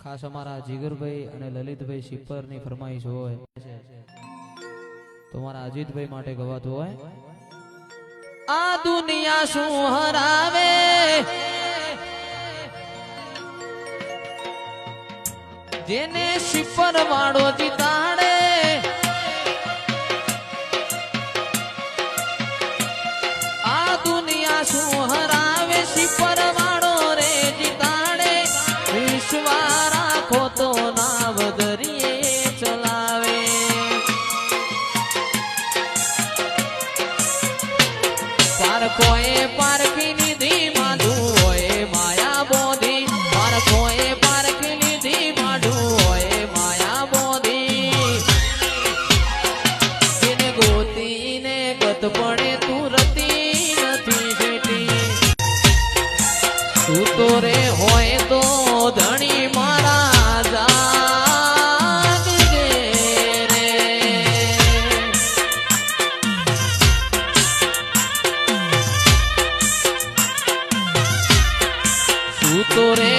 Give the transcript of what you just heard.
ખાસ અમારા જીગરભાઈ અને લલિતભાઈ શિપરની ફરમાઈશ હોય તો મારા અજીતભાઈ માટે ગવાતું હોય આ દુનિયા શું હરાવે જેને શિપર વાળો જીતાડે આ દુનિયા શું હરાવે શિપર વાળો રે જીતાડે વિશ્વા રાખો તો નાવ દરિયે ચલાવે પાર કોઈ પારખી લીધી માધું હોય માયા બોધી પાર કોઈ પારખી લીધી માધું હોય માયા બોધી જેને ગોતીને ગત પડે તું રતી નથી જેટી તું તો રે હોય તો ધણી મારા જાગજે રે તું તો રે